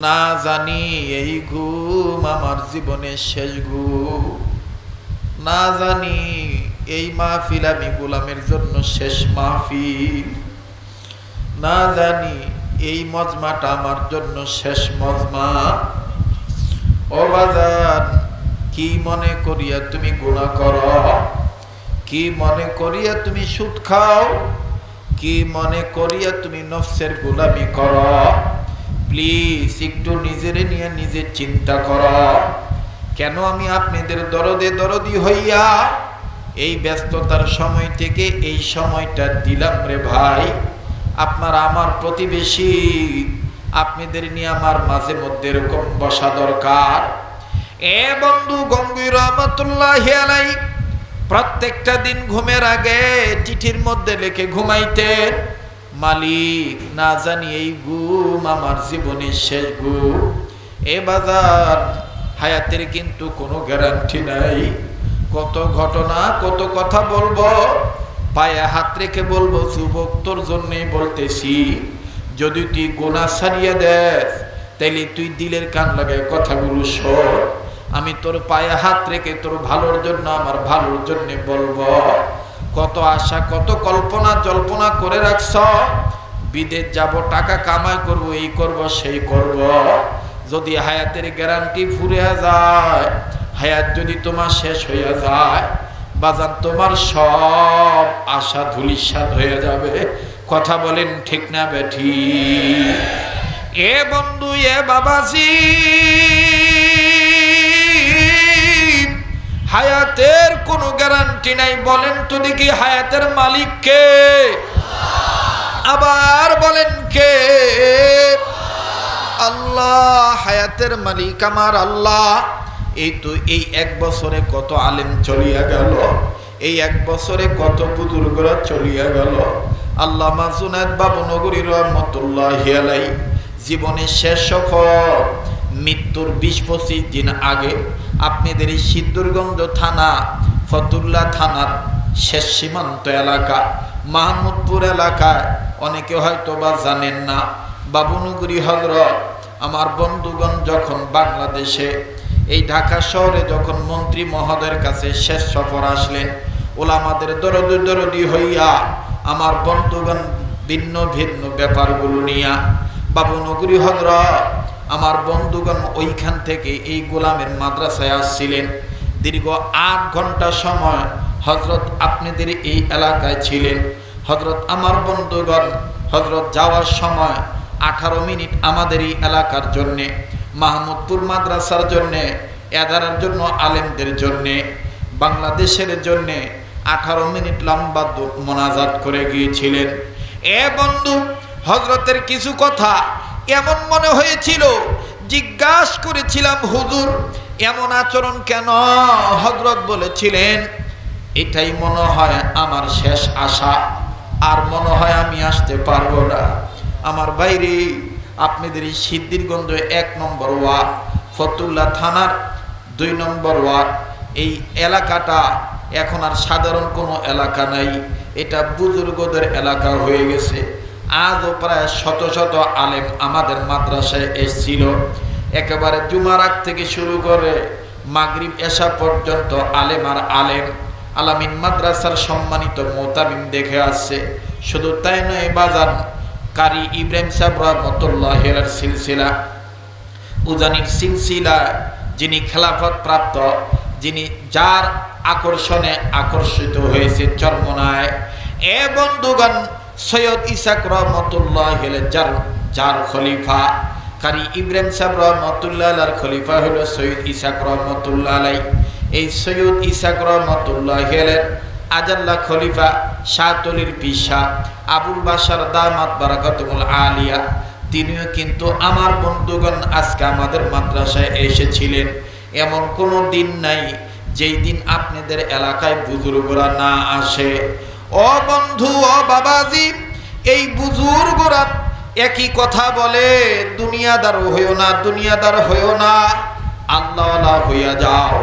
না জানি এই ঘুম আমার জীবনের শেষ ঘুম, না জানি এই মাহফিল আমি গোলামের জন্য শেষ মাহফিল, না জানি এই মজমাটা আমার জন্য শেষ মজমা। ও বাজান, কি মনে করিয়া তুমি গুনাহ করো? কি মনে করিয়া তুমি সুদ খাও? কি মনে করিয়া তুমি নফসের গোলামি করো? প্লিজ একটু নিজেরে নিয়ে নিজে চিন্তা করো। কেন আমি আপনাদের দরদি হইয়া এই ব্যস্ততার সময় থেকে এই সময়টা দিলাম রে ভাই? আপনারা আমার প্রতিবেশী, আপনাদের নিয়ে আমার মাঝে মধ্যে এরকম বসা দরকার। এ বন্ধু গঙ্গুই রহমতুল্লাহি আলাইহি প্রত্যেকটা দিন ঘুমের আগে চিঠির মধ্যে লিখে ঘুমাইতেন, মালিক না জানি এই ঘুম আমার জীবনের শেষ ঘুম। এ বাজার, হায়াতের কিন্তু কোনো গ্যারান্টি নাই। কত ঘটনা, কত কথা বলবো, পায়ে হাত রেখে বলবো, যুবক তোর জন্যই বলতেছি, যদি তুই গুনাহ ছাড়িয়ে দেস তাইলে তুই দিলের কান লাগায় কথাগুলো শোন। আমি তোর পায়ে হাত রেখে তোর ভালোর জন্য, আমার ভালোর জন্য বলবো। কত আশা, কত কল্পনা জল্পনা করে রাখছ, বিদেশ যাব, টাকা কামাই করব, এই করব, সেই করব। যদি হায়াতের গ্যারান্টি ফুরিয়ে যায়, হায়াত যদি তোমার শেষ হইয়া যায়, বাজান তোমার সব আশা ধূলিসাৎ হয়ে যাবে। কথা বলেন ঠিক না বেঠি? এ বন্ধু, এ বাবাজি, হায়াতের কোনো গ্যারান্টি নাই। বলেন তো দেখি, হায়াতের মালিক কে? আবার বলেন কে? আল্লাহ। হায়াতের মালিক আমার আল্লাহ। এই তো এই এক বছরে কত আলেম চলিয়া গেল, এই এক বছরে কত বুজুর্গরা চলিয়া গেল। আল্লামা জুনায়েদ বাবু নগরী রহমতুল্লাহি আলাইহি জীবনের শেষ সফর, মৃত্যুর ২০-২৫ দিন আগে আপনাদের এই সিদ্দুরগঞ্জ থানা, ফতুল্লা থানার শেষ সীমান্ত এলাকা মাহমুদপুর এলাকায়, অনেকে হয়তো বা জানেন না, বাবুনগরী হযরত আমার বন্ধুগণ যখন বাংলাদেশে এই ঢাকা শহরে যখন মন্ত্রী মহোদয়ের কাছে শেষ সফর আসলেন, ওলামাদের দরদি হইয়া আমার বন্ধুগণ ভিন্ন ভিন্ন ব্যাপারগুলো নিয়া বাবুনগরী হযরত আমার বন্ধুগণ ওইখান থেকে এই গোলামের মাদ্রাসায় আসছিলেন। দীর্ঘ ৮ ঘন্টা সময় হযরত আপনাদের এই এলাকায় ছিলেন। হযরত আমার বন্ধুগণ হযরত যাওয়ার সময় 18 মিনিট আমাদের এই এলাকার জন্যে, মাহমুদপুর মাদ্রাসার জন্যে, এদারার জন্য, আলেমদের জন্যে, বাংলাদেশের জন্যে 18 মিনিট লম্বা মোনাজাত করে গিয়েছিলেন। এ বন্ধু, হযরতের কিছু কথা এমন মনে হয়েছিল, জিজ্ঞাসা করেছিলাম, হুজুর এমন আচরণ কেন? হযরত বলেছিলেন, এটাই মনে হয় আমার শেষ আশা, আর মনে হয় আমি আসতে পারবো না। আমার বাইরে আপনাদের এই সিদ্দিরগঞ্জ ১ নম্বর ওয়ার্ড, ফতুল্লা থানার ২ নম্বর ওয়ার্ড, এই এলাকাটা এখন আর সাধারণ কোনো এলাকা নাই, এটা বুজুর্গদের এলাকা হয়ে গেছে। আজও প্রায় শত শত আলেম আমাদের মাদ্রাসায় এসেছিল। একেবারে জুমার আগ থেকে শুরু করে মাগরিব এশা পর্যন্ত আলেম আর আলেম, আলামিন মাদ্রাসার সম্মানিত মোতামিম দেখে আসছে। শুধু তাই নয় বাজান, কারি ইব্রাহিম সাহেব রহমতুল্লাহি আলাইহির সিলসিলা, উজানির সিলসিলা, যিনি খেলাফত প্রাপ্ত, যিনি যার আকর্ষণে আকর্ষিত হয়েছে চরমনায়, এ বন্ধুগণ সৈয়দ ইসাক রহমতুল্লাহি আলাইহি যার খলিফা, কারি ইব্রাহিম সাহেব রহমতুল্লাহ আলাইহির খলিফা হলো সৈয়দ ইসাক রহমতুল্লাহ আলাইহি। এই সৈয়দ ইসাক রহমতুল্লাহি আলাইহির আজাল্লা খলিফা শাহতলির পিসা আবুল বাশার দামাত বারাকাতুল আলিয়া, তিনিও কিন্তু আমার বন্ধুগণ আজকে আমাদের মাদ্রাসায় এসেছিলেন। এমন কোনো দিন নাই যেই দিন আপনাদের এলাকায় বুজুর্গরা না আসে। ও বন্ধু, ও বাবাজি, এই বুজুর্গরা একই কথা বলে, দুনিয়াদার হইও না, দুনিয়াদার হইও না, আল্লাহওয়ালা হইয়া যাও।